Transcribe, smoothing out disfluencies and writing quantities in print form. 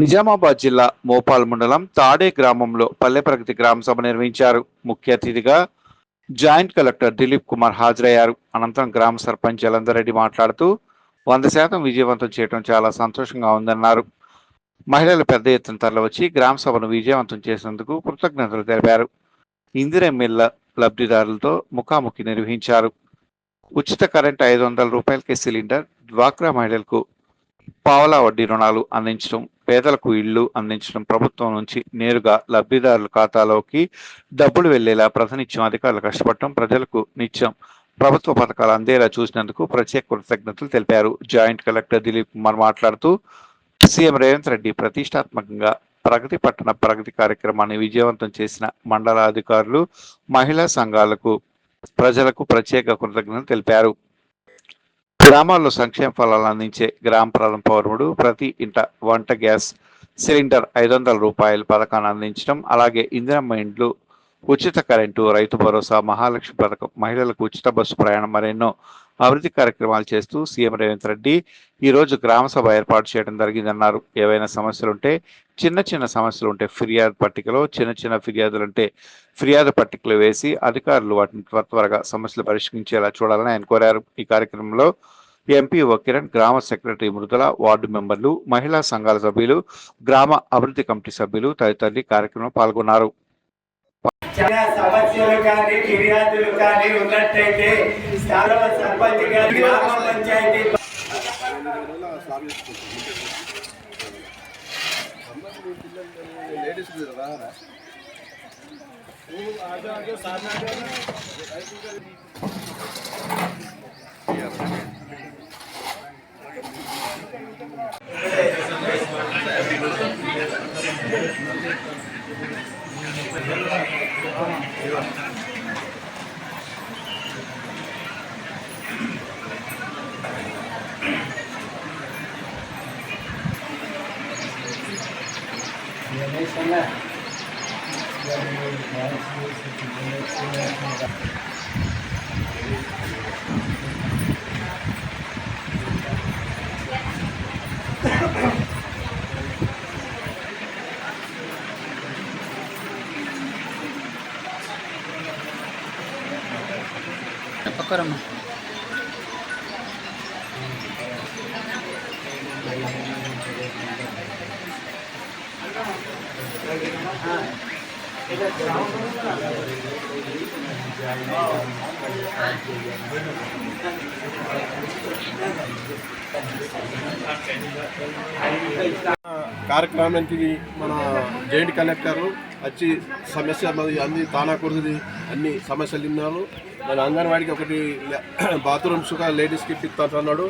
నిజామాబాద్ జిల్లా మోపాల్ మండలం తాడే గ్రామంలో పల్లె ప్రగతి గ్రామ సభ నిర్వహించారు. ముఖ్య అతిథిగా జాయింట్ కలెక్టర్ దిలీప్ కుమార్ హాజరయ్యారు. అనంతరం గ్రామ సర్పంచ్ జలంధర్ రెడ్డి మాట్లాడుతూ 100% విజయవంతం చేయడం చాలా సంతోషంగా ఉందన్నారు. మహిళలు పెద్ద ఎత్తున తరలివచ్చి గ్రామ సభను విజయవంతం చేసినందుకు కృతజ్ఞతలు తెలిపారు. ఇందిరమ్మిళ్ల లబ్ధిదారులతో ముఖాముఖి నిర్వహించారు. ఉచిత కరెంట్ 500 రూపాయలకే సిలిండర్, డ్వాక్రా మహిళలకు పావలా వడ్డీ రుణాలు అందించడం, పేదలకు ఇళ్లు అందించడం, ప్రభుత్వం నుంచి నేరుగా లబ్ధిదారుల ఖాతాలోకి డబ్బులు వెళ్లేలా ప్రతినిత్యం అధికారులు కష్టపడటం, ప్రజలకు నిత్యం ప్రభుత్వ పథకాలు అందేలా చూసినందుకు ప్రత్యేక కృతజ్ఞతలు తెలిపారు. జాయింట్ కలెక్టర్ దిలీప్ కుమార్ మాట్లాడుతూ సీఎం రేవంత్ రెడ్డి ప్రతిష్టాత్మకంగా ప్రగతి పట్టణ ప్రగతి కార్యక్రమాన్ని విజయవంతం చేసిన మండల అధికారులు, మహిళా సంఘాలకు, ప్రజలకు ప్రత్యేక కృతజ్ఞతలు తెలిపారు. గ్రామాల్లో సంక్షేమ ఫలాలు అందించే గ్రామ ప్రథమ పౌరుడు ప్రతి ఇంట వంట గ్యాస్ సిలిండర్ 500 రూపాయల పథకాన్ని అందించడం, అలాగే ఇందిరమ్మ ఇండ్లు, ఉచిత కరెంటు, రైతు భరోసా, మహాలక్ష్మి పథకం, మహిళలకు ఉచిత బస్సు ప్రయాణం, మరెన్నో అభివృద్ధి కార్యక్రమాలు చేస్తూ సీఎం రేవంత్ రెడ్డి ఈరోజు గ్రామ సభ ఏర్పాటు చేయడం జరిగిందన్నారు. ఏవైనా సమస్యలుంటే, చిన్న సమస్యలు ఉంటే ఫిర్యాదు పట్టికలో, చిన్న ఫిర్యాదులుంటే ఫిర్యాదు పట్టికలు వేసి అధికారులు వాటిని త్వరగా సమస్యలు పరిష్కరించేలా చూడాలని ఆయన కోరారు. ఈ కార్యక్రమంలో ఎంపీఓ కిరణ్, గ్రామ సెక్రటరీ మృదుల, వార్డు మెంబర్లు, మహిళా సంఘాల సభ్యులు, గ్రామ అభివృద్ధి కమిటీ సభ్యులు తదితరులు కార్యక్రమంలో పాల్గొన్నారు. సమస్యలు కానీ ఫిర్యాదులు కానీ ఉన్నట్టయితే స్థానిక సర్పంచ్ గారి గ్రామ పంచాయతీ పక్కరమ్మ కార్యక్రమానికి మన జాయింట్ కలెక్టర్ వచ్చి సమస్య అన్ని తానా కుర్ది అన్ని సమస్యలు విన్నారు. మన అంగన్వాడికి ఒకటి బాత్రూమ్స్ లేడీస్కి ఇప్పిస్తాడు.